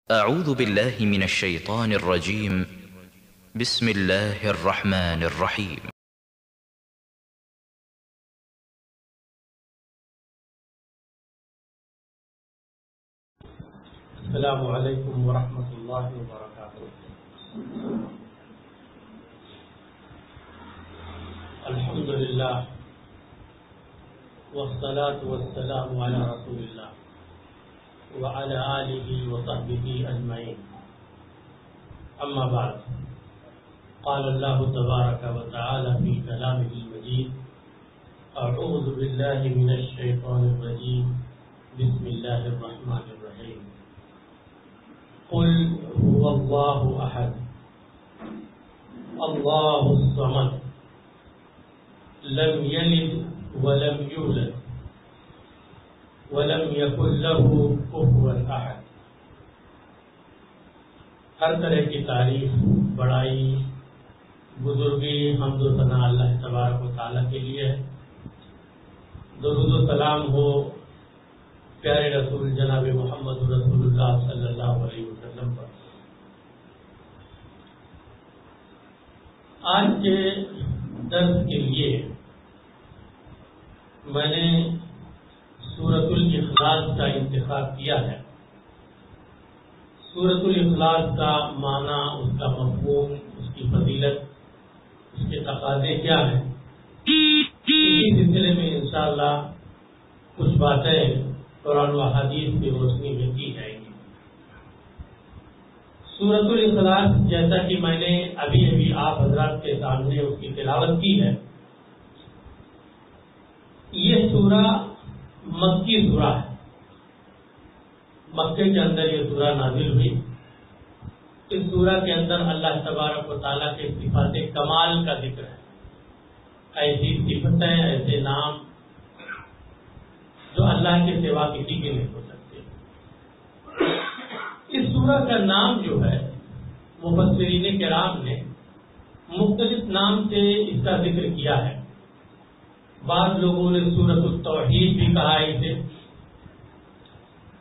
أعوذ بالله من الشيطان الرجيم. بسم الله الرحمن الرحيم. السلام علیکم ورحمۃ اللہ وبرکاتہ. الحمد للہ والصلاة والسلام علی رسول اللہ وعلى آلہ وصحبہ اجمعین. اما بعد، قال اللہ تبارک وتعالی فی کلامہ المجید: اعوذ باللہ من الشیطان الرجیم. بسم اللہ الرحمن الرحیم. قل هو الله احد الله الصمد لم يلد ولم يولد ولم يكن له كفوا احد. ہر طرح کی تعریف، بڑائی، بزرگی، حمد و ثنا اللہ تبارک و تعالیٰ کے لیے ہے. درود و سلام ہو پیارے رسول جناب محمد رسول اللہ صلی اللہ علیہ وسلم پر. آج کے درس کے لیے میں نے سورۃ الاخلاص کا انتخاب کیا ہے. سورۃ الاخلاص کا معنی، اس کا مفہوم، اس کی فضیلت، اس کے تقاضے کیا ہیں، اسی سلسلے میں انشاءاللہ کچھ باتیں قرآن و حدیث کی روشنی میں کی جائیں گی. سورۃ الاخلاص، جیسا کہ میں نے ابھی آپ حضرات کے سامنے اس کی تلاوت کی ہے، یہ سورہ مکی سورہ ہے. مکے کے اندر یہ سورہ نازل ہوئی. اس سورہ کے اندر اللہ تبارک و تعالیٰ کے صفات کمال کا ذکر ہے. ایسی صفتیں، ایسے نام جو اللہ کے سوا کسی کے نہیں ہو سکتے. اس سورہ کا نام جو ہے، مفسرین کرام نے مختلف نام سے اس کا ذکر کیا ہے. بعض لوگوں نے سورۃ التوحید بھی کہا ہے اسے،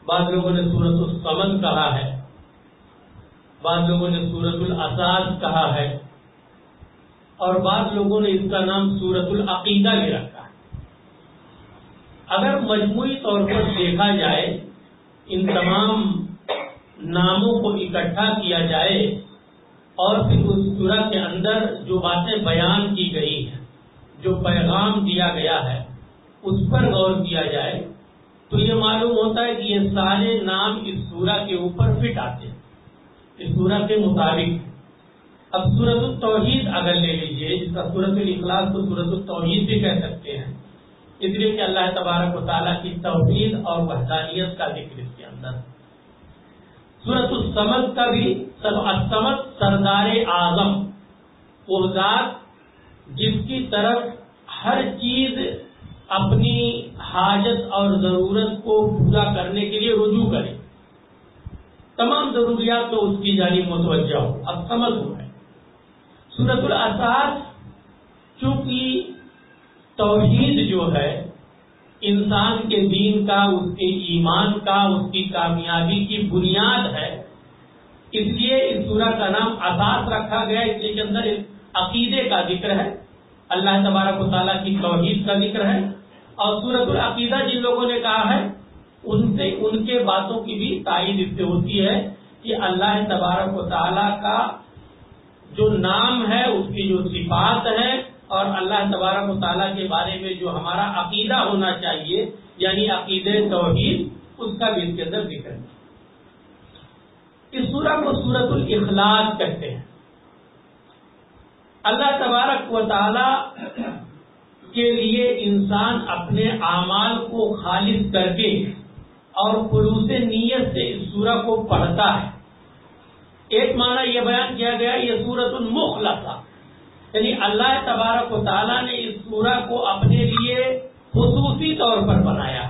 بعض لوگوں نے سورۃ الصمد کہا ہے، بعض لوگوں نے سورۃ الاساس کہا ہے، اور بعض لوگوں نے اس کا نام سورۃ العقیدہ بھی رکھا ہے. اگر مجموعی طور پر دیکھا جائے، ان تمام ناموں کو اکٹھا کیا جائے اور پھر اس سورہ کے اندر جو باتیں بیان کی گئی ہیں، جو پیغام دیا گیا ہے، اس پر غور کیا جائے تو یہ معلوم ہوتا ہے کہ یہ سارے نام اس سورہ کے اوپر فٹ آتے ہیں، اس سورہ کے مطابق. اب سورۃ التوحید اگر لے لیجئے، جس کا سورۃ الاخلاص کو سورۃ التوحید بھی کہہ سکتے ہیں، اس لیے کہ اللہ تبارک و تعالیٰ کی توحید اور وحدانیت کا ذکر اس کے اندر. سورۃ الصمد کا بھی، الصمد سردار اعظم، وہ ذات جس کی طرف ہر چیز اپنی حاجت اور ضرورت کو پورا کرنے کے لیے رجوع کرے، تمام ضروریات تو اس کی جانب متوجہ ہو، اب سمجھ ہو ہے. سورۃ الاساس، چونکہ توحید جو ہے انسان کے دین کا، اس کے ایمان کا، اس کی کامیابی کی بنیاد ہے، اس لیے اس سورہ کا نام اساس رکھا گیا. اس لیے کے اندر عقیدے کا ذکر ہے، اللہ تبارک و تعالیٰ کی توحید کا ذکر ہے. اور سورۃ العقیدہ جن لوگوں نے کہا ہے، ان کے باتوں کی بھی تائید اس سے ہوتی ہے کہ اللہ تبارک و تعالیٰ کا جو نام ہے، اس کی جو صفات ہے، اور اللہ تبارک و تعالیٰ کے بارے میں جو ہمارا عقیدہ ہونا چاہیے، یعنی عقیدہ توحید، اس کا بھی اس کے اندر ذکر ہے. اس سورہ کو سورۃ الاخلاص کہتے ہیں. اللہ تبارک و تعالی کے لیے انسان اپنے اعمال کو خالص کر کے اور خلوص نیت سے اس سورہ کو پڑھتا ہے. ایک معنی یہ بیان کیا گیا، یہ سورۃ المخلصہ، یعنی اللہ تبارک و تعالیٰ نے اس سورہ کو اپنے لیے خصوصی طور پر بنایا.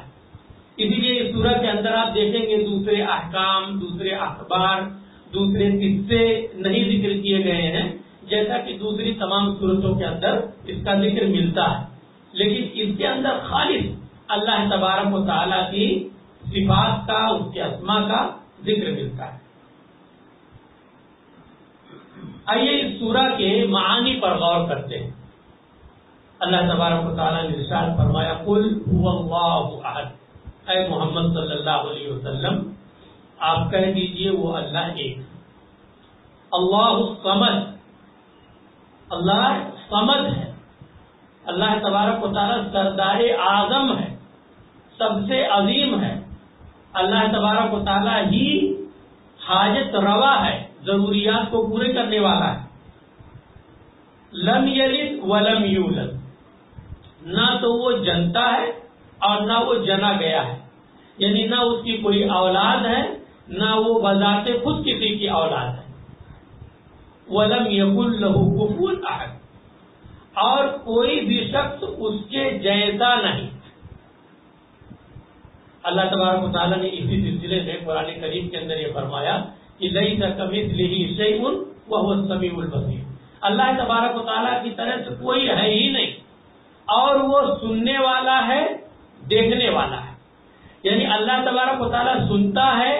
اسی لیے اس سورہ کے اندر آپ دیکھیں گے دوسرے احکام، دوسرے اخبار، دوسرے قصے نہیں ذکر کیے گئے ہیں، جیسا کہ دوسری تمام صورتوں کے اندر اس کا ذکر ملتا ہے. لیکن اس کے اندر خالص اللہ تبارک و تعالیٰ کی صفات کا، اس کے اسما کا ذکر ملتا ہے. آئیے اس سورہ کے معانی پر غور کرتے ہیں. اللہ تبارک و تعالیٰ نے ارشاد فرمایا قل هو اللہ احد. اے محمد صلی اللہ علیہ وسلم آپ کہہ دیجئے وہ اللہ ایک. اللہ الصمد، اللہ صمد ہے. اللہ تبارک و تعالیٰ سردار اعظم ہے، سب سے عظیم ہے. اللہ تبارک و تعالیٰ ہی حاجت روا ہے، ضروریات کو پورے کرنے والا ہے. لم یلد ولم یولد، نہ تو وہ جنتا ہے اور نہ وہ جنا گیا ہے، یعنی نہ اس کی کوئی اولاد ہے نہ وہ بذات خود کسی کی اولاد ہے. ولم یکن لہ کفوا احد، اور کوئی بھی شخص اس کے جیسا نہیں. اللہ تبارک و تعالیٰ نے اسی سلسلے میں قرآن کریم کے اندر یہ فرمایا کہ لیس کمثلہ شیء وہو السمیع البصیر. اللہ تبارک و تعالیٰ کی طرح سے کوئی ہے ہی نہیں، اور وہ سننے والا ہے، دیکھنے والا ہے. یعنی اللہ تبارک و تعالیٰ سنتا ہے،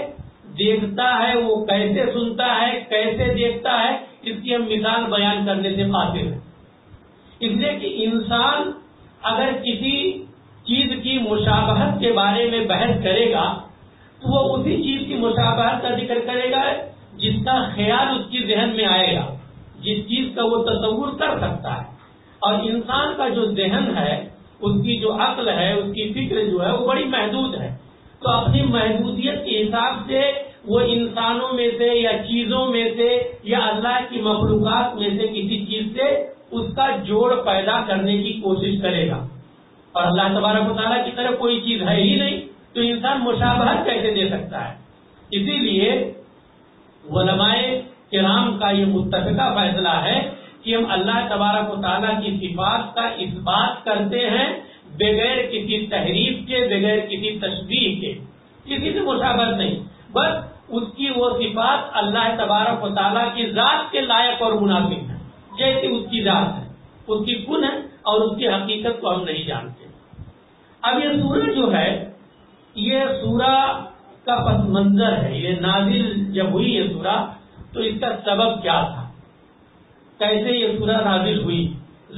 دیکھتا ہے. وہ کیسے سنتا ہے، کیسے دیکھتا ہے، اس کی ہم مثال بیان کرنے سے قاصر ہیں. اس لیے کہ انسان اگر کسی چیز کی مشابہت کے بارے میں بحث کرے گا تو وہ اسی چیز کی مشابہت کا ذکر کرے گا جس کا خیال اس کی ذہن میں آئے گا، جس چیز کا وہ تصور کر سکتا ہے. اور انسان کا جو ذہن ہے، اس کی جو عقل ہے، اس کی فکر جو ہے وہ بڑی محدود ہے. تو اپنی محدودیت کے حساب سے وہ انسانوں میں سے یا چیزوں میں سے یا اللہ کی مخلوقات میں سے کسی چیز سے اس کا جوڑ پیدا کرنے کی کوشش کرے گا. اور اللہ تبارک و تعالیٰ کی طرف کوئی چیز ہے ہی نہیں، تو انسان مشابہت کیسے دے سکتا ہے؟ اسی لیے علماء کرام کا یہ متفقہ فیصلہ ہے کہ ہم اللہ تبارک و تعالیٰ کی صفات کا اثبات کرتے ہیں بغیر کسی تحریف کے، بغیر کسی تشبیہ کے. کسی سے مشابہت نہیں، بس اس کی وہ صفات اللہ تبارک و تعالیٰ کی ذات کے لائق اور مناسب ہے، جیسی اس کی ذات ہے، اس کی کن ہے، اور اس کی حقیقت کو ہم نہیں جانتے. اب یہ سورہ جو ہے، یہ سورہ کا پس منظر ہے. یہ نازل جب ہوئی یہ سورہ تو اس کا سبب کیا تھا، کیسے یہ سورہ نازل ہوئی.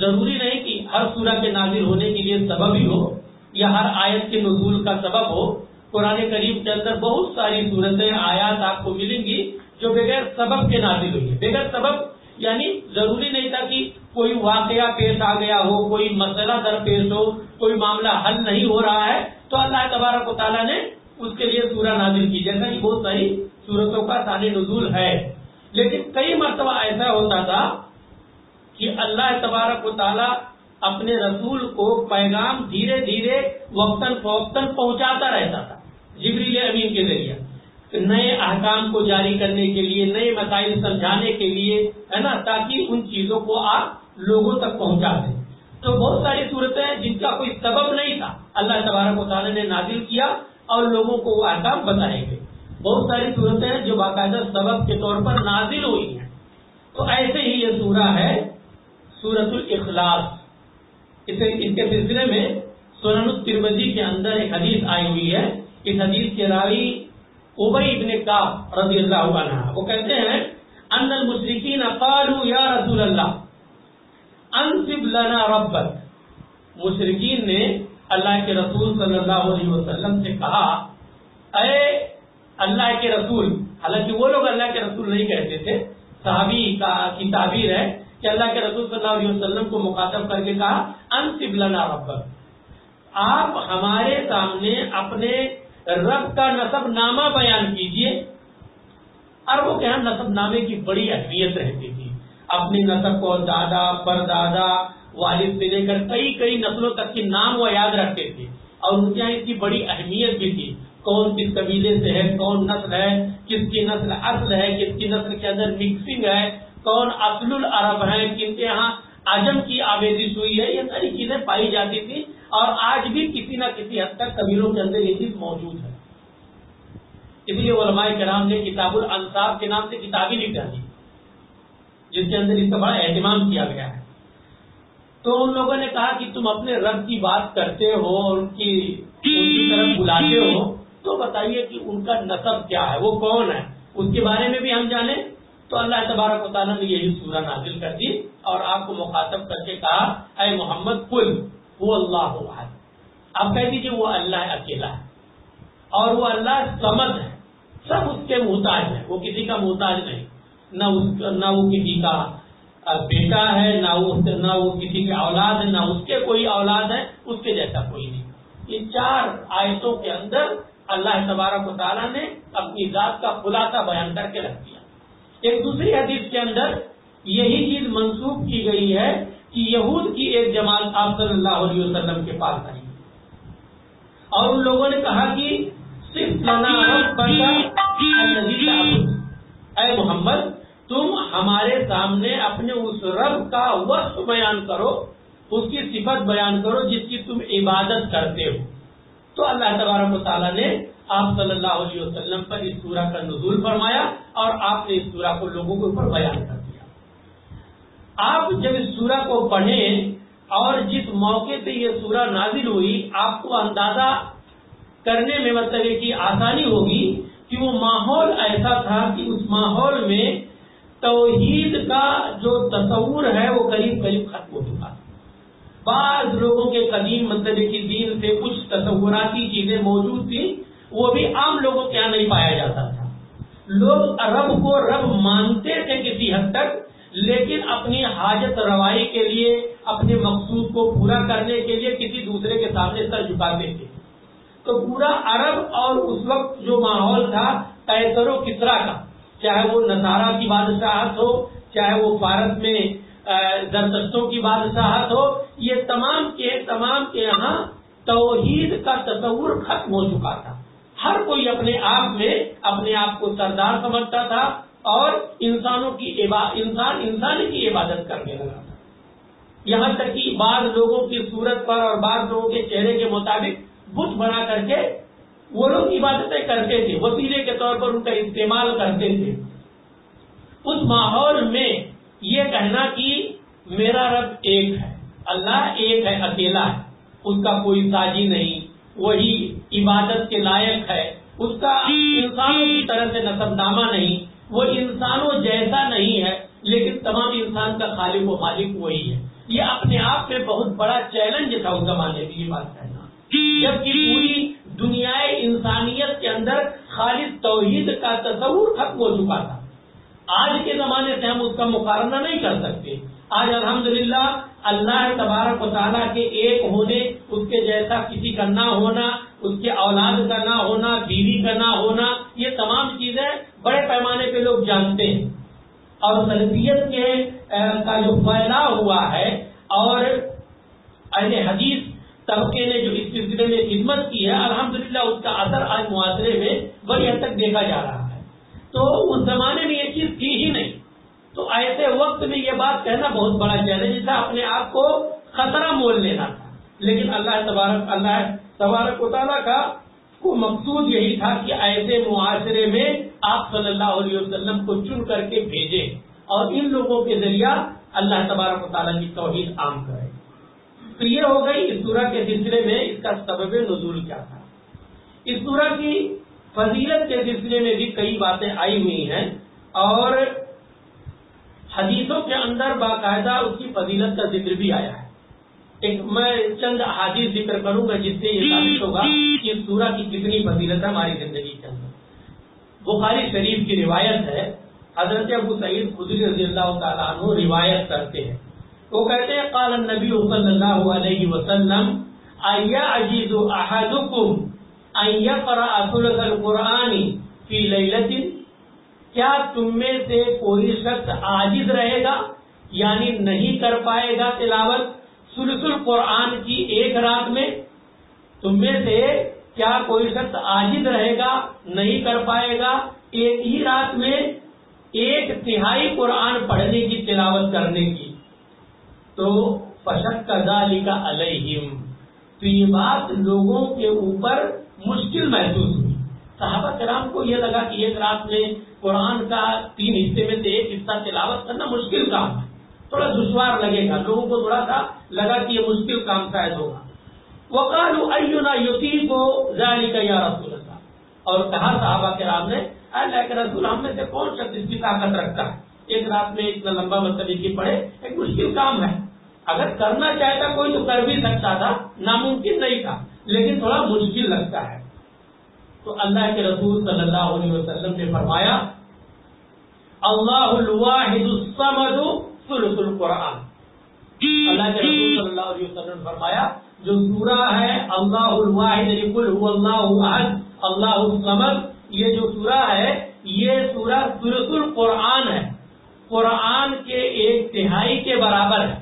ضروری نہیں کہ ہر سورہ کے نازل ہونے کے لیے سبب ہی ہو یا ہر آیت کے نزول کا سبب ہو. قرآن کریم کے اندر بہت ساری صورتیں، آیات آپ کو ملیں گی جو بغیر سبب کے نازل ہوئی ہے. بغیر سبب یعنی ضروری نہیں تھا کہ کوئی واقعہ پیش آ گیا ہو، کوئی مسئلہ درپیش ہو، کوئی معاملہ حل نہیں ہو رہا ہے تو اللہ تبارک و تعالیٰ نے اس کے لیے سورہ نازل کی. جیسا کہ بہت ساری صورتوں کا ثانی نزول ہے، لیکن کئی مرتبہ ایسا ہوتا تھا کہ اللہ تبارک و تعالیٰ اپنے رسول کو پیغام دھیرے دھیرے وقتاً فوقتاً پہنچاتا رہتا تھا جبریل امین کے ذریعے، نئے احکام کو جاری کرنے کے لیے، نئے مسائل سمجھانے کے لیے، ہے نا، تاکہ ان چیزوں کو آپ لوگوں تک پہنچا دیں. تو بہت ساری صورتیں ہیں جن کا کوئی سبب نہیں تھا، اللہ تبارک و تعالیٰ نے نازل کیا اور لوگوں کو وہ احکام بتائے گئے. بہت ساری صورتیں ہیں جو باقاعدہ سبب کے طور پر نازل ہوئی ہیں. تو ایسے ہی یہ سورہ ہے سورۃ الاخلاص. اس کے سلسلے میں سنن الترمذی کے اندر ایک حدیث آئی ہوئی ہے. اس حدیث کے راوی ابی ابن کعب رضی اللہ عنہ، وہ کہتے ہیں ان المشرکین قالوا یا رسول اللہ انصب لنا ربک. مشرکین نے اللہ کے رسول صلی اللہ علیہ وسلم سے کہا اے اللہ کے رسول، حالانکہ وہ لوگ اللہ کے رسول نہیں کہتے تھے، صحابی کی تعبیر ہے کہ اللہ کے رسول صلی اللہ علیہ وسلم کو مخاطب کر کے کہا انصب لنا ربک، آپ ہمارے سامنے اپنے رب کا نسب نامہ بیان کیجئے. عربوں کے ہاں نسب نامے کی بڑی اہمیت رہتی تھی. اپنی نسب کو دادا پردادا والد سے لے کر کئی نسلوں تک کے نام وہ یاد رکھتے تھے، اور ان کے یہاں اس کی بڑی اہمیت بھی تھی. کون کس قبیلے سے ہے، کون نسل ہے، کس کی نسل اصل ہے، کس کی نسل کے اندر مکسنگ ہے، کون اصل العرب ہے، کن کے یہاں عجم کی آمیزش ہوئی ہے. یہ ساری چیزیں پائی جاتی تھی، اور آج بھی کسی نہ کسی حد تک قبیلوں کے اندر یہ چیز موجود ہے. اس لیے علماء کرام نے کتاب الانساب کے نام سے کتاب ہی لکھ دی جس کے اندر اس کا بڑا اہتمام کیا گیا ہے. تو ان لوگوں نے کہا کہ تم اپنے رب کی بات کرتے ہو اور ان کی طرف بلاتے ہو، تو بتائیے کہ ان کا نسب کیا ہے، وہ کون ہے، اس کے بارے میں بھی ہم جانیں. تو اللہ تبارک و تعالیٰ نے یہی سورہ نازل کر دی اور آپ کو مخاطب کر کے کہا اے محمد قل هو اللہ احد، آپ کہہ دیجیے وہ اللہ اکیلا ہے اور وہ اللہ صمد ہے، سب اس کے محتاج ہیں، وہ کسی کا محتاج نہیں، نہ وہ کسی کا بیٹا ہے، نہ وہ کسی کے اولاد ہے، نہ اس کے کوئی اولاد ہے، اس کے جیسا کوئی نہیں۔ ان 4 آیتوں کے اندر اللہ تبارک و تعالیٰ نے اپنی ذات کا خلاصہ بیان کر کے رکھ دیا۔ ایک دوسری حدیث کے اندر یہی چیز منسوخ کی گئی ہے کہ یہود کی ایک جماعت آپ صلی اللہ علیہ وسلم کے پاس آئی اور ان لوگوں نے کہا کہ صرف لنا ربک الذی تعبد، اے محمد تم ہمارے سامنے اپنے اس رب کا وصف بیان کرو، اس کی صفت بیان کرو جس کی تم عبادت کرتے ہو۔ تو اللہ تبارک و تعالیٰ نے آپ صلی اللہ علیہ وسلم پر اس سورہ کا نزول فرمایا اور آپ نے اس سورہ کو لوگوں کے اوپر بیان کر دیا۔ آپ جب اس سورہ کو پڑھیں اور جس موقع پہ یہ سورہ نازل ہوئی آپ کو اندازہ کرنے میں مطلب ہے کہ آسانی ہوگی کہ وہ ماحول ایسا تھا کہ اس ماحول میں توحید کا جو تصور ہے وہ قریب قریب ختم ہو چکا تھا۔ بعض لوگوں کے قدیم مطلب ہے کہ دین سے کچھ تصوراتی چیزیں موجود تھیں، وہ بھی عام لوگوں کے یہاں نہیں پایا جاتا تھا۔ لوگ رب کو رب مانتے تھے کسی حد تک، لیکن اپنی حاجت روائی کے لیے، اپنے مقصود کو پورا کرنے کے لیے کسی دوسرے کے سامنے سر جھکاتے تھے۔ تو پورا عرب اور اس وقت جو ماحول تھا قیصر و کسریٰ کا، چاہے وہ نصارہ کی بادشاہت ہو، چاہے وہ فارس میں زرتشتوں کی بادشاہت ہو، یہ تمام کے یہاں توحید کا تصور ختم ہو چکا تھا۔ ہر کوئی اپنے آپ کو سردار سمجھتا تھا اور انسانی کی عبادت کرنے لگا تھا۔ یہاں تک کہ بعض لوگوں کی صورت پر اور بعض لوگوں کے چہرے کے مطابق بت بنا کر کے وہ لوگ عبادتیں کرتے تھے، وسیلے کے طور پر ان کا استعمال کرتے تھے۔ اس ماحول میں یہ کہنا کہ میرا رب ایک ہے، اللہ ایک ہے، اکیلا ہے، اس کا کوئی ساجی نہیں، وہی عبادت کے لائق ہے، اس کا انسانوں کی طرح سے نسب نامہ نہیں، وہ انسانوں جیسا نہیں ہے، لیکن تمام انسان کا خالق و مالک وہی ہے۔ یہ اپنے آپ میں بہت بڑا چیلنج تھا اس زمانے میں یہ بات کہنا، جبکہ پوری دنیا انسانیت کے اندر خالص توحید کا تصور ختم ہو چکا تھا۔ آج کے زمانے سے ہم اس کا مقارنہ نہیں کر سکتے۔ آج الحمدللہ اللہ تبارک و تعالیٰ کے ایک ہونے، اس کے جیسا کسی کا نہ ہونا، اس کے اولاد کا نہ ہونا، بیوی کا نہ ہونا، یہ تمام چیزیں بڑے پیمانے پہ لوگ جانتے ہیں۔ اور سلفیت کا جو پھیلاؤ ہوا ہے اور اہل حدیث طبقے نے جو اس سلسلے میں خدمت کی ہے، الحمدللہ اس کا اثر آج معاشرے میں بڑی حد تک دیکھا جا رہا ہے۔ تو اس زمانے میں یہ چیز تھی ہی نہیں، تو ایسے وقت میں یہ بات کہنا بہت بڑا چیلنج تھا، اپنے آپ کو خطرہ مول لینا تھا۔ لیکن اللہ تبارک و تعالیٰ کا کو مقصود یہی تھا کہ ایسے معاشرے میں آپ صلی اللہ علیہ وسلم کو چن کر کے بھیجے اور ان لوگوں کے ذریعہ اللہ تبارک و تعالیٰ کی توحید عام کرے۔ تو یہ ہو گئی اس سورہ کے سلسلے میں اس کا سبب نزول کیا تھا۔ اس سورہ کی فضیلت کے سلسلے میں بھی کئی باتیں آئی ہوئی ہیں اور حدیثوں کے اندر باقاعدہ اس کی فضیلت کا ذکر بھی آیا ہے۔ میں چند احادیث ذکر کروں گا جس سے یہ ثابت ہوگا کہ اس سورہ کی کتنی فضیلت ہے ہماری زندگی کے اندر۔ بخاری شریف کی روایت ہے، حضرت ابو سعید خدری رضی اللہ تعالیٰ عنہ روایت کرتے ہیں، وہ کہتے ہیں قال النبی صلی اللہ علیہ وسلم ایعجز احدکم ان یقرأ ثلث القرآن فی لیلۃ، کیا تم میں سے کوئی شخص عاجز رہے گا یعنی نہیں کر پائے گا تلاوت ثلث القرآن کی ایک رات میں؟ تم میں سے کیا کوئی شخص عاجز رہے گا، نہیں کر پائے گا ایک ہی رات میں ایک تہائی قرآن پڑھنے کی، تلاوت کرنے کی؟ تو فشق ذالک علیہم، تو یہ بات لوگوں کے اوپر مشکل محسوس ہوئی۔ صحابہ کرام کو یہ لگا کہ ایک رات میں قرآن کا 3 حصے میں سے ایک حصہ تلاوت کرنا مشکل کام ہے، تھوڑا دشوار لگے گا، لوگوں کو تھوڑا سا لگا کہ یہ مشکل کام شاید ہوگا۔ وقالوا اینا یطیق ذلک یا رسول اللہ، اور کہا صحابہ کرام نے اللہ کے رسول ہم میں سے کون شخص اس کی طاقت رکھتا ہے ایک رات میں اتنا لمبا مطلب پڑھے؟ ایک مشکل کام ہے. اگر کرنا چاہتا کوئی تو کر بھی سکتا تھا، ناممکن نہیں تھا، لیکن تھوڑا مشکل لگتا ہے. تو اللہ کے رسول صلی اللہ علیہ وسلم نے فرمایا اللہ الواحد الصمد ثلث القرآن. اللہ کے رسول صلی اللہ علیہ وسلم نے فرمایا جو سورہ ہے اللہ الواحد یعنی قل هو اللہ احد اللہ الصمد، یہ جو سورہ ہے یہ سورہ ثلث القرآن ہے، قرآن کے 1/3 کے برابر ہے.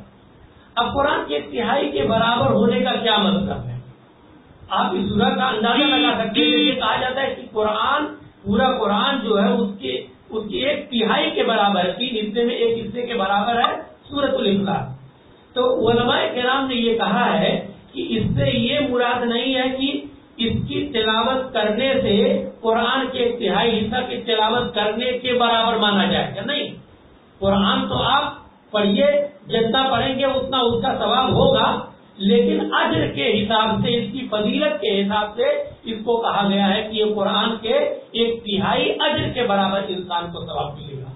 اب قرآن کے 1/3 کے برابر ہونے کا کیا مطلب ہے؟ آپ اس سورہ کا اندازہ لگا سکتے ہیں. یہ کہا جاتا ہے کہ قرآن پورا قرآن جو ہے اس کی 1/3 کے برابر ہے، 3 حصے میں 1 حصے کے برابر ہے سورۃ الاخلاص. تو علماء کرام نے یہ کہا ہے کہ اس سے یہ مراد نہیں ہے کہ اس کی تلاوت کرنے سے قرآن کے 1/3 حصہ کی تلاوت کرنے کے برابر مانا جائے گا. نہیں، قرآن تو آپ پڑھیے، جتنا پڑھیں گے اتنا اس کا ثواب ہوگا، لیکن اجر کے حساب سے، اس کی فضیلت کے حساب سے اس کو کہا گیا ہے کہ یہ قرآن کے 1/3 اجر کے برابر انسان کو ثواب ملے گا.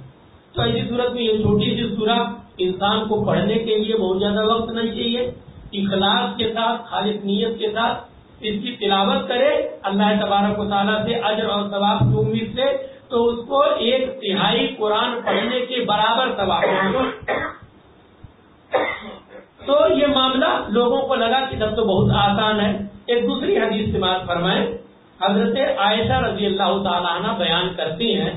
تو ایسی صورت میں یہ چھوٹی سی سورہ انسان کو پڑھنے کے لیے بہت زیادہ وقت نہیں چاہیے، اخلاص کے ساتھ خالص نیت کے ساتھ اس کی تلاوت کرے اللہ تبارک و تعالیٰ سے اجر اور ثواب کی امید سے، تو اس کو 1/3 قرآن پڑھنے کے برابر ثواب ہوگا. تو یہ معاملہ لوگوں کو لگا کہ تب تو بہت آسان ہے. ایک دوسری حدیث سے بات فرمائیں. حضرت عائشہ رضی اللہ تعالیٰ عنہ بیان کرتی ہیں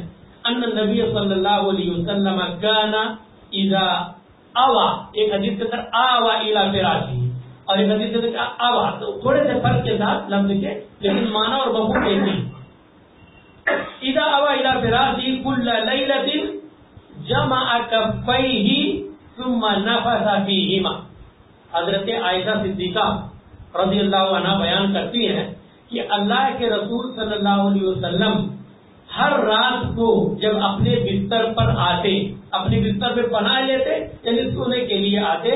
ان نبی صلی اللہ علیہ وسلم کان اذا اوا، ایک حدیث کے اندر آوا الی فراشه اور ایک حدیث کے اندر اوا، تو تھوڑے سے فرق کے ساتھ لفظ کے، لیکن معنی اور مفہوم ایک ہی. اذا اوا الی فراشه كل ليله جمع كفيه ثم نفث فيهما. حضرت عائشہ صدیقہ رضی اللہ عنہ بیان کرتی ہیں کہ اللہ کے رسول صلی اللہ علیہ وسلم ہر رات کو جب اپنے بستر پر آتے، اپنے بستر پہ پناہ لیتے یعنی سونے کے لیے آتے،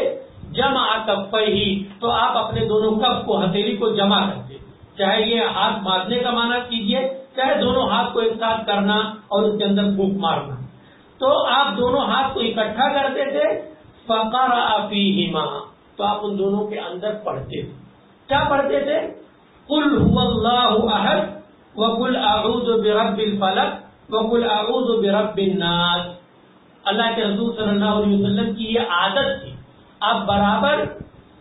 جمع کفیہ، تو آپ اپنے دونوں کف کو، ہتھیلی کو جمع کرتے، چاہے یہ ہاتھ باندھنے کا معنی کیجئے، چاہے دونوں ہاتھ کو ایک ساتھ کرنا اور اس کے اندر پھونک مارنا. تو آپ دونوں ہاتھ کو اکٹھا کرتے تھے، فقرأ فیہما، تو آپ ان دونوں کے اندر پڑھتے تھے. کیا پڑھتے تھے؟ قل هو اللہ احد وقل اعوذ برب الفلق وقل اعوذ برب الناس. اللہ کے رسول صلی اللہ علیہ وسلم کی یہ عادت تھی، آپ برابر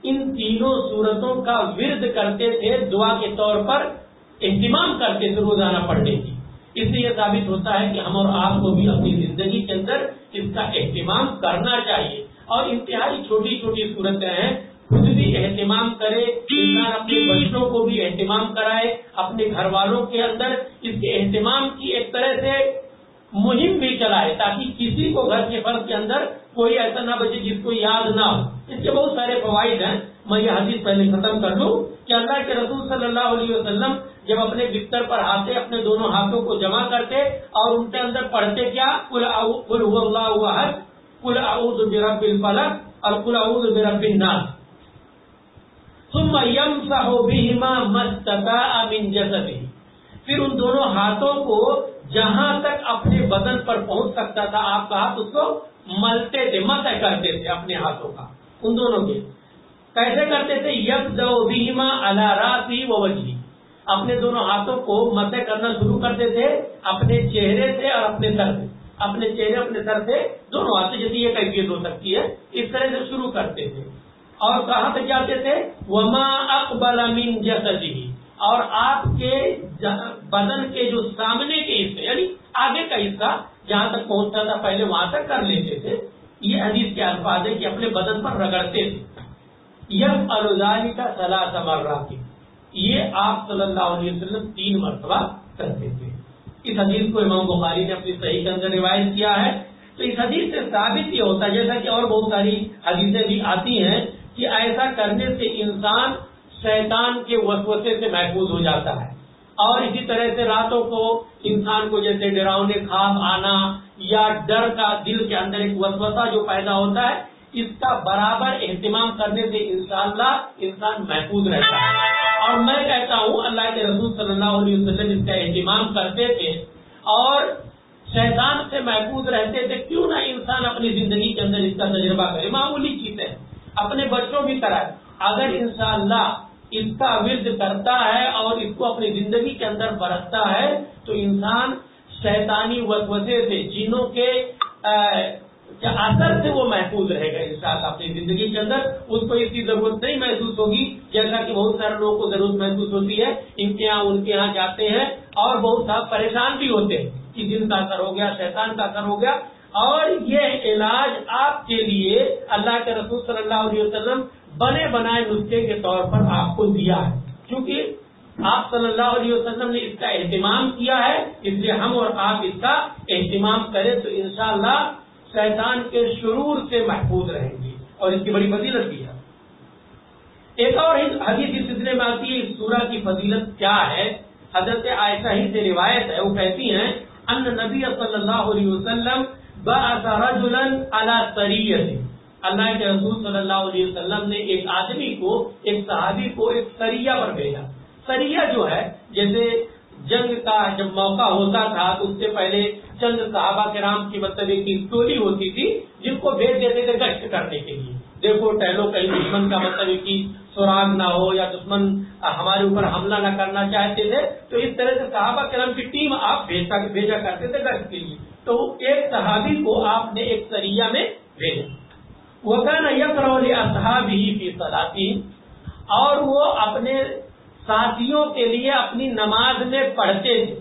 ان تینوں سورتوں کا ورد کرتے تھے، دعا کے طور پر اہتمام کرتے تھے روزانہ پڑھنے کی. اس سے یہ ثابت ہوتا ہے کہ ہم اور آپ کو بھی اپنی زندگی کے اندر اس کا اہتمام کرنا چاہیے. اور انتہائی چھوٹی چھوٹی صورتیں ہیں، خود بھی اہتمام کرے، انسان اپنے بچوں کو بھی اہتمام کرائے، اپنے گھر والوں کے اندر اس کے اہتمام کی ایک طرح سے مہم بھی چلائے، تاکہ کسی کو گھر کے فرد کے اندر کوئی ایسا نہ بچے جس کو یاد نہ ہو. اس کے بہت سارے فوائد ہیں. میں یہ حدیث پہلے ختم کر لوں کہ اللہ کے رسول صلی اللہ علیہ وسلم جب اپنے بستر پر آتے، اپنے دونوں ہاتھوں کو جمع کرتے اور ان کے اندر پڑھتے کیا؟ قل هو اللہ احد، قل اعوذ برب الفلق اور قل اعوذ برب الناس. ثم يمسح بهما ما استطاع من جسده، پھر ان دونوں ہاتھوں کو جہاں تک اپنے بدن پر پہنچ سکتا تھا آپ کا ہاتھ، اس کو ملتے تھے، مسح کرتے تھے اپنے ہاتھوں کا، ان دونوں کے. کیسے کرتے تھے؟ يبدأ بهما على رأسه ووجهه، اپنے دونوں ہاتھوں کو مسح کرنا شروع کرتے تھے اپنے چہرے سے اور اپنے سر سے، اپنے چہرے اپنے سر سے دونوں ہاتھ سے، جیسے یہ کیفیت ہو سکتی ہے اس طرح سے شروع کرتے تھے. اور کہاں تک جاتے تھے؟ وما اقبل من جسده، اور آپ کے بدن کے جو سامنے کے حصے یعنی آگے کا حصہ جہاں تک پہنچتا تھا پہلے وہاں تک کر لیتے تھے. یہ حدیث کے الفاظ ہے کہ اپنے بدن پر رگڑتے تھے. یفعل ذلک 3 مرات، یہ آپ صلی اللہ علیہ وسلم 3 مرتبہ کرتے تھے. اس حدیث کو امام بخاری نے اپنی صحیح کے اندر روایت کیا ہے. تو اس حدیث سے ثابت یہ ہوتا ہے، جیسا کہ اور بہت ساری حدیثیں بھی آتی ہیں، کہ ایسا کرنے سے انسان شیطان کے وسوسے سے محفوظ ہو جاتا ہے. اور اسی طرح سے راتوں کو انسان کو جیسے ڈراؤنے خواب آنا یا ڈر کا دل کے اندر ایک وسوسہ جو پیدا ہوتا ہے، اس کا برابر اہتمام کرنے سے انشاءاللہ انسان محفوظ رہتا ہے. اور میں کہتا ہوں اللہ کے رسول صلی اللہ علیہ وسلم اس کا اہتمام کرتے تھے اور شیطان سے محفوظ رہتے تھے. کیوں نہ انسان اپنی زندگی کے اندر اس کا تجربہ کرے. معمولی چیز ہے, اپنے بچوں کی طرح اگر انشاءاللہ اس کا ورد کرتا ہے اور اس کو اپنی زندگی کے اندر برتتا ہے تو انسان شیطانی وسوسے سے, جنوں کے اثر سے وہ محفوظ رہے گا انشاءاللہ اپنی زندگی کے اندر. اس کو اس کی ضرورت نہیں محسوس ہوگی, جیسا کہ بہت سارے لوگوں کو ضرورت محسوس ہوتی ہے. ان کے یہاں جاتے ہیں اور بہت سارا پریشان بھی ہوتے ہیں کہ جن کا اثر ہو گیا, شیطان کا اثر ہو گیا. اور یہ علاج آپ کے لیے اللہ کے رسول صلی اللہ علیہ وسلم بنے بنائے نسخے کے طور پر آپ کو دیا ہے, کیونکہ آپ صلی اللہ علیہ وسلم نے اس کا اہتمام کیا ہے. اس لیے ہم اور آپ اس کا اہتمام کریں تو انشاءاللہ شیطان کے شرور سے محفوظ رہیں گے, اور اس کی بڑی فضیلت بھی ہے. ایک اور حدیث اس سلسلے میں آتی ہے, اس سورہ کی فضیلت کیا ہے. حضرت عائشہ ہی سے روایت ہے, وہ کہتی ہیں ان نبی صلی اللہ علیہ وسلم بعث رجلا علی سریہ, اللہ کے رسول صلی اللہ علیہ وسلم نے ایک آدمی کو, ایک صحابی کو ایک سریہ پر بھیجا. سریہ جو ہے جیسے جنگ کا جب موقع ہوتا تھا تو اس سے پہلے چند صحابہ کرام کی مطلب ایک ٹولی ہوتی تھی جن کو بھیج دیتے تھے گشت کرنے کے لیے. دیکھو ٹہلو کہیں دشمن کا مطلب کہ سراغ نہ ہو یا دشمن ہمارے اوپر حملہ نہ کرنا چاہتے تھے, تو اس طرح سے صحابہ کرام کی ٹیم آپ بھیجا کرتے تھے گشت کے لیے. تو ایک صحابی کو آپ نے ایک سریہ میں بھیجا. وَكَانَ يَقْرَأُ لِأَصْحَابِهِ فِي صَلَاتِهِمْ, اور وہ اپنے ساتھیوں کے لیے اپنی نماز میں پڑھتے تھے,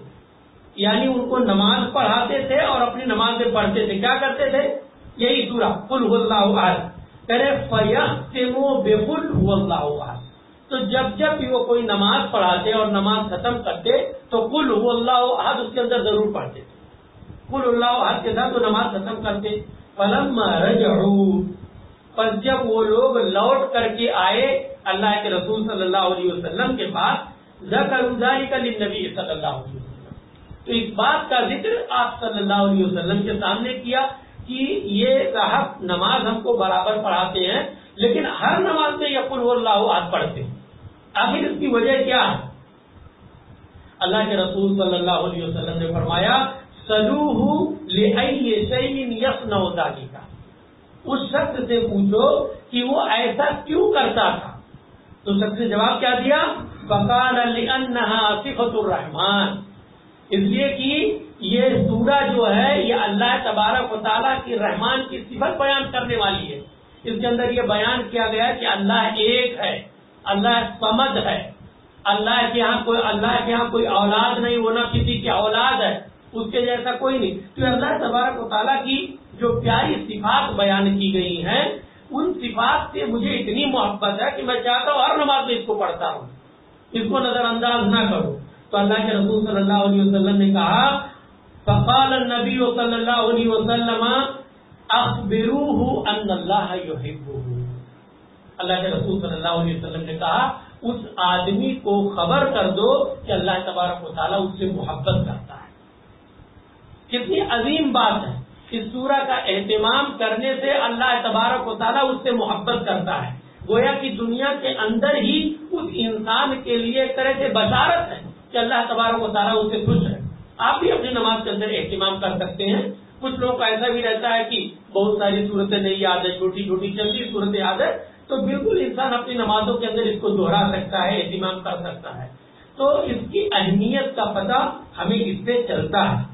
یعنی ان کو نماز پڑھاتے تھے اور اپنی نماز میں پڑھتے تھے. کیا کرتے تھے؟ یہی سورہ قُلْ هُوَ اللَّهُ أَحَدٌ کرے فَيَخْتِمُ بِقُلْ هُوَ اللَّهُ أَحَدٌ. تو جب بھی وہ کوئی نماز پڑھاتے اور نماز ختم کرتے تو قُلْ هُوَ اللَّهُ أَحَدٌ اس کے اندر ضرور پڑھتے تھے. قُلْ هُوَ اللَّهُ أَحَدٌ کے ساتھ وہ نماز ختم کرتے. فَلَمَّا رَجَعُوا, پر جب وہ لوگ لوٹ کر کے آئے اللہ کے رسول صلی اللہ علیہ وسلم کے پاس, ذکروا ذلك للنبی صلی اللہ علیہ وسلم, تو اس بات کا ذکر آپ صلی اللہ علیہ وسلم کے سامنے کیا کہ یہ صاحب نماز ہم کو برابر پڑھاتے ہیں لیکن ہر نماز میں یقول اللہ احد پڑھتے ہیں. آخر اس کی وجہ کیا ہے؟ اللہ کے رسول صلی اللہ علیہ وسلم نے فرمایا سلوہ لأی شیء یصنع ذلک, اس شخص سے پوچھو کہ وہ ایسا کیوں کرتا تھا. تو شخص نے جواب کیا دیا؟ فقال لأنها صفۃ الرحمن, اس لیے کہ یہ سورہ جو ہے یہ اللہ تبارک و تعالیٰ کی رحمان کی صفت بیان کرنے والی ہے. اس کے اندر یہ بیان کیا گیا کہ اللہ ایک ہے, اللہ صمد ہے, اللہ کے یہاں کوئی اولاد نہیں, وہ نہ کسی کی اولاد ہے, اس کے جیسا کوئی نہیں. تو اللہ تبارک و تعالیٰ کی جو پیاری صفات بیان کی گئی ہیں ان صفات سے مجھے اتنی محبت ہے کہ میں چاہتا ہوں ہر نماز میں اس کو پڑھتا ہوں, اس کو نظر انداز نہ کروں. تو اللہ کے رسول صلی اللہ علیہ وسلم نے کہا فقال النبی صلی اللہ علیہ وسلم اخبروه ان اللہ یحبہ, اللہ کے رسول صلی اللہ علیہ وسلم نے کہا اس آدمی کو خبر کر دو کہ اللہ تبارک و تعالیٰ اس سے محبت کرتا ہے. کتنی عظیم بات ہے. اس سورہ کا اہتمام کرنے سے اللہ تبارک و تعالیٰ اس سے محبت کرتا ہے. گویا کہ دنیا کے اندر ہی اس انسان کے لیے ایک طرح سے بشارت ہے کہ اللہ تبارک و تعالیٰ اس سے خوش ہے. آپ بھی اپنی نماز کے اندر اہتمام کر سکتے ہیں. کچھ لوگوں کا ایسا بھی رہتا ہے کہ بہت ساری صورتیں نہیں یاد ہے, چھوٹی چھوٹی چلتی صورتیں یاد ہے, تو بالکل انسان اپنی نمازوں کے اندر اس کو دوہرا سکتا ہے, اہتمام کر سکتا ہے. تو اس کی اہمیت کا پتہ ہمیں اس سے چلتا ہے.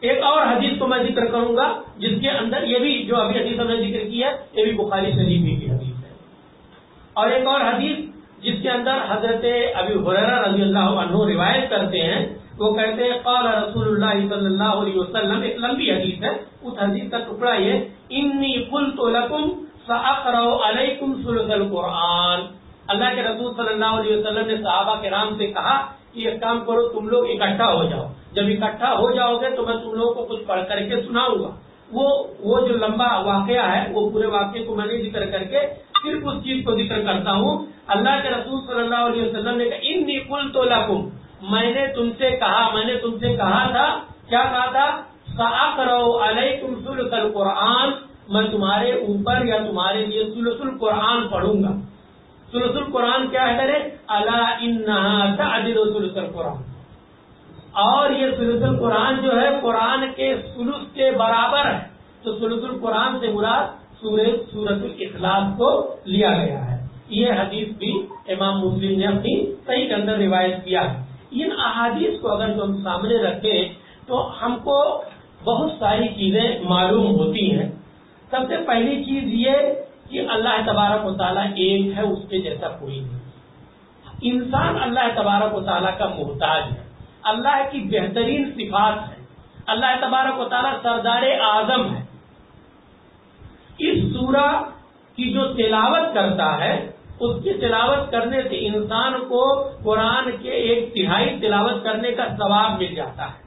ایک اور حدیث کو میں ذکر کروں گا جس کے اندر یہ بھی جو ابھی حدیث ہم نے ذکر کی ہے یہ بھی بخاری شریف کی حدیث ہے. اور ایک اور حدیث جس کے اندر حضرت ابی ہریرہ رضی اللہ عنہ روایت کرتے ہیں, وہ کہتے ہیں قال رسول اللہ صلی اللہ علیہ وسلم, ایک لمبی حدیث ہے, اس حدیث کا ٹکڑا یہ انی قلت لکم ساقرأ علیکم ثلث القرآن. اللہ کے رسول صلی اللہ علیہ وسلم نے صحابہ کرام سے کہا کہ ایک کام کرو, تم لوگ اکٹھا ہو جاؤ, جب اکٹھا ہو جاؤ گے تو میں تم لوگوں کو کچھ پڑھ کر کے سناؤں گا. وہ جو لمبا واقعہ ہے وہ پورے واقعے کو میں نہیں ذکر کر کے صرف اس چیز کو ذکر کرتا ہوں. اللہ کے رسول صلی اللہ علیہ وسلم نے کہا انی قلت لکم, میں نے تم سے کہا تھا, کیا کہا تھا؟ ساقرأ علیکم ثلث القرآن, میں تمہارے اوپر یا تمہارے لیے ثلث القرآن پڑھوں گا. ثلث القرآن کیا ہے؟ الا انہا تعدل ثلث القرآن, اور یہ ثلث القرآن جو ہے قرآن کے ثلث کے برابر ہے، تو ثلث القرآن سے مراد سورۃ الاخلاص کو لیا گیا ہے۔ یہ حدیث بھی امام مسلم نے اپنی صحیح کے اندر روایت کیا ہے۔ ان احادیث کو اگر ہم سامنے رکھیں تو ہم کو بہت ساری چیزیں معلوم ہوتی ہیں۔ سب سے پہلی چیز یہ کہ اللہ تبارک و تعالیٰ ایک ہے، اس کے جیسا کوئی نہیں۔ انسان اللہ تبارک و تعالیٰ کا محتاج ہے، اللہ کی بہترین صفات ہے، اللہ تبارک و تعالیٰ سردار اعظم ہے۔ اس سورہ کی جو تلاوت کرتا ہے اس کی تلاوت کرنے سے انسان کو قرآن کے 1/3 تلاوت کرنے کا ثواب مل جاتا ہے۔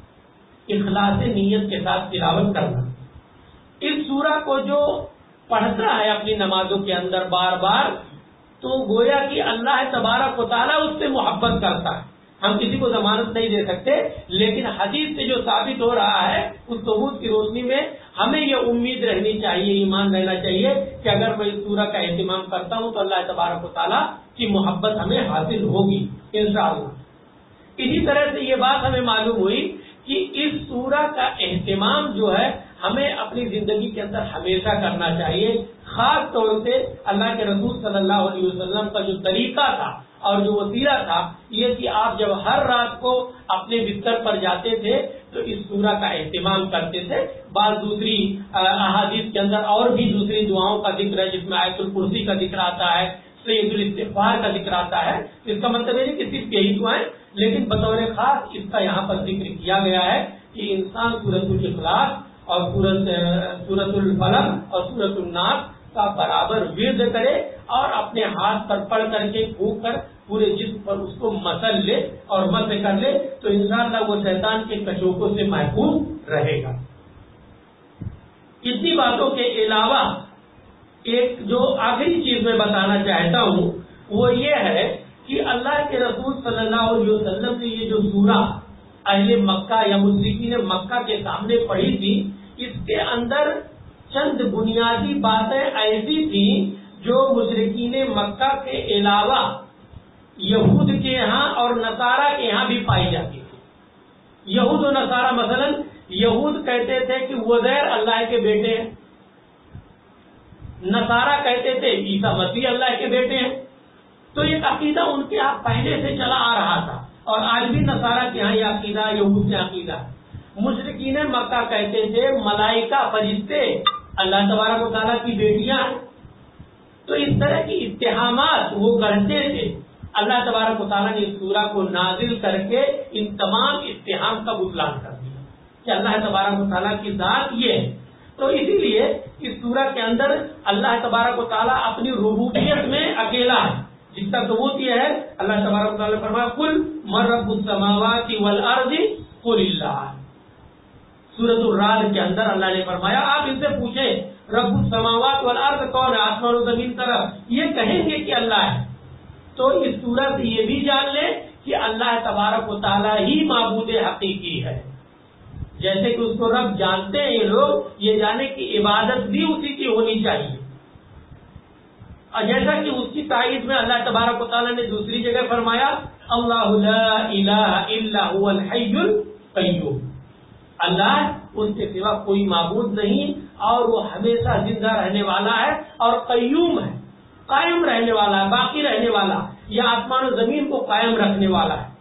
اخلاص نیت کے ساتھ تلاوت کرنا، اس سورہ کو جو پڑھتا ہے اپنی نمازوں کے اندر بار بار، تو گویا کہ اللہ تبارک و تعالیٰ اس سے محبت کرتا ہے۔ ہم کسی کو ضمانت نہیں دے سکتے، لیکن حدیث سے جو ثابت ہو رہا ہے اس ثبوت کی روشنی میں ہمیں یہ امید رہنی چاہیے، ایمان رہنا چاہیے کہ اگر میں اس سورہ کا اہتمام کرتا ہوں تو اللہ تبارک و تعالیٰ کی محبت ہمیں حاصل ہوگی انشاءاللہ۔ اسی طرح سے یہ بات ہمیں معلوم ہوئی کہ اس سورہ کا اہتمام جو ہے ہمیں اپنی زندگی کے اندر ہمیشہ کرنا چاہیے۔ خاص طور سے اللہ کے رسول صلی اللہ علیہ وسلم کا جو طریقہ تھا اور جو وسیلہ تھا یہ کہ آپ جب ہر رات کو اپنے بستر پر جاتے تھے تو اس سورہ کا اہتمام کرتے تھے۔ بعض دوسری احادیث کے اندر اور بھی دوسری دعاؤں کا ذکر ہے، جس میں آیت الکرسی کا ذکر آتا ہے، سید الاستغفار کا ذکر آتا ہے۔ اس کا مطلب نہیں کہ صرف یہی دعائیں، لیکن بطور خاص اس کا یہاں پر ذکر کیا گیا ہے کہ انسان سورۃ الاخلاص اور سورۃ الفلق اور سورۃ الناس کا برابر ورد کرے اور اپنے ہاتھ پر پڑھ کر کے پھونک کر پورے جسم پر اس کو مسل لے اور مسح کر لے تو انشاءاللہ وہ شیطان کے کچوکوں سے محفوظ رہے گا۔ اتنی باتوں کے علاوہ ایک جو آخری چیز میں بتانا چاہتا ہوں وہ یہ ہے کہ اللہ کے رسول صلی اللہ علیہ وسلم نے یہ جو سورہ اہل مکہ یا مشرکین مکہ کے سامنے پڑھی تھی، اس کے اندر چند بنیادی باتیں ایسی تھیں جو مشرکین مکہ کے علاوہ یہود کے یہاں اور نصارہ کے یہاں بھی پائی جاتی تھی۔ یہود و نصارہ مثلا یہود کہتے تھے کہ عزیر اللہ کے بیٹے ہیں، نصارہ کہتے تھے عیسیٰ مسیح اللہ کے بیٹے ہیں۔ تو یہ عقیدہ ان کے یہاں پہلے سے چلا آ رہا تھا اور آج بھی نصارہ کے یہاں یہ عقیدہ، یہود سے عقیدہ۔ مشرکین مکہ کہتے تھے ملائکہ فرشتے اللہ تبارک و تعالیٰ کی بیٹیاں ہیں۔ تو اس طرح کی اتہامات وہ کرتے تھے۔ اللہ تبارک و تعالیٰ نے اس سورہ کو نازل کر کے ان تمام اتہام کا بطلان کر دیا کہ اللہ تبارک و تعالیٰ کی ذات یہ ہے۔ تو اسی لیے اس سورہ کے اندر اللہ تبارک و تعالیٰ اپنی ربوبیت میں اکیلا ہے، جس کا ثبوت یہ ہے اللہ تبارک و تعالیٰ نے فرمایا قل من رب السماوات والارض قل اللہ۔ سورۃ الرعد کے اندر اللہ نے فرمایا آپ ان سے پوچھیں رب السماوات والارض کون ہے، آسمان و زمین طرف، یہ کہیں گے کہ اللہ ہے۔ تو اس سورہ سے یہ بھی جان لیں کہ اللہ تبارک و تعالیٰ ہی معبود حقیقی ہے۔ جیسے کہ اس کو رب جانتے ہیں یہ لوگ، یہ جانے کی عبادت بھی اسی کی ہونی چاہیے۔ اور جیسا کہ اس کی تائید میں اللہ تبارک و تعالیٰ نے دوسری جگہ فرمایا اللہ لا الہ الا هو الحی القیوم، اللہ اس کے سوا کوئی معبود نہیں اور وہ ہمیشہ زندہ رہنے والا ہے اور قیوم ہے، قائم رہنے والا ہے، باقی رہنے والا، یہ آسمان و زمین کو قائم رکھنے والا ہے۔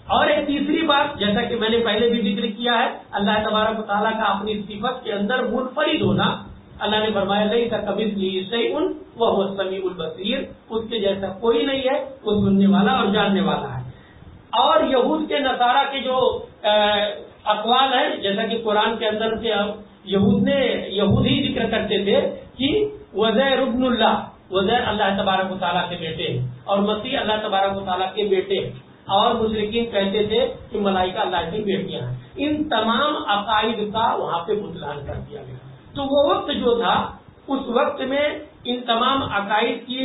اور ایک تیسری بات جیسا کہ میں نے پہلے بھی ذکر کیا ہے، اللہ تبارک و تعالیٰ کا اپنی صفت کے اندر منفرد ہونا۔ اللہ نے فرمایا لیس کمثلہ شیء وہو السمیع البصیر، اس کے جیسا کوئی نہیں ہے، وہ سننے والا اور جاننے والا ہے۔ اور یہود کے نصارہ کے جو اقوال ہیں، جیسا کہ قرآن کے اندر سے یہود ہی ذکر کرتے تھے کہ عزیر ابن اللہ، عزیر اللہ تبارک و تعالیٰ کے بیٹے ہیں اور مسیح اللہ تبارک و تعالیٰ کے بیٹے ہیں، اور مشرکین کہتے تھے کہ ملائکہ اللہ کی بیٹیاں ہیں۔ ان تمام عقائد کا وہاں پہ بطلان کر دیا گیا۔ تو وہ وقت جو تھا اس وقت میں ان تمام عقائد کی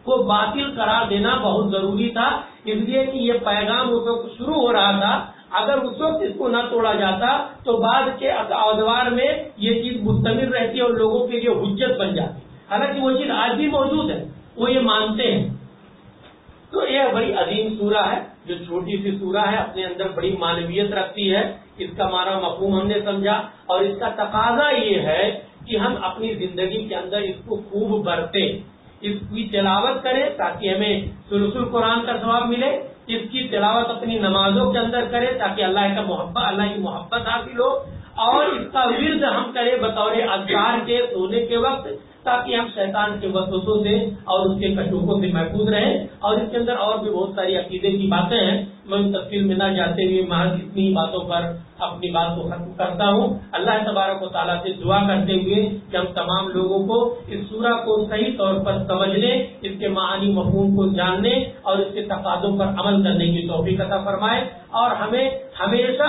کو باطل قرار دینا بہت ضروری تھا، اس لیے کہ یہ پیغام اس وقت شروع ہو رہا تھا۔ اگر اس وقت اس کو نہ توڑا جاتا تو بعد کے ادوار میں یہ چیز مستمر رہتی اور لوگوں کے لیے حجت بن جاتی۔ حالانکہ وہ چیز آج بھی موجود ہے، وہ یہ مانتے ہیں۔ تو یہ بڑی عظیم سورہ ہے، جو چھوٹی سی سورہ ہے، اپنے اندر بڑی معنویت رکھتی ہے. اس کا معنی مفہوم ہم نے سمجھا، اور اس کا تقاضا یہ ہے کہ ہم اپنی زندگی کے اندر اس کو خوب برتیں، اس کی تلاوت کریں تاکہ ہمیں ثلث القرآن کا ثواب ملے، اس کی تلاوت اپنی نمازوں کے اندر کریں تاکہ اللہ کی محبت حاصل ہو، اور اس کا ورد ہم کریں بطور اذکار کے سونے کے وقت، تاکہ ہم شیطان کے وسوسوں سے اور اس کے کٹوکوں سے محفوظ رہیں. اور اس کے اندر اور بھی بہت ساری عقیدے کی باتیں ہیں، میں ان تفصیل میں نہ جاتے ہوئے محض اتنی باتوں پر اپنی بات کو ختم کرتا ہوں. اللہ تبارک و تعالیٰ سے دعا کرتے ہوئے کہ ہم تمام لوگوں کو اس سورہ کو صحیح طور پر سمجھنے، اس کے معانی مفہوم کو جاننے اور اس کے تقاضوں پر عمل کرنے کی توفیق عطا فرمائے، اور ہمیں ہمیشہ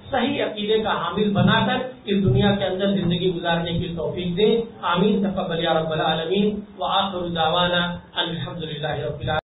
صحیح عقیدے کا حامل بنا کر اس دنیا کے اندر زندگی گزارنے کی توفیق دے. آمین. تقبل یا رب العالمین. وآخر دعوانا ان الحمد للہ رب العالمین.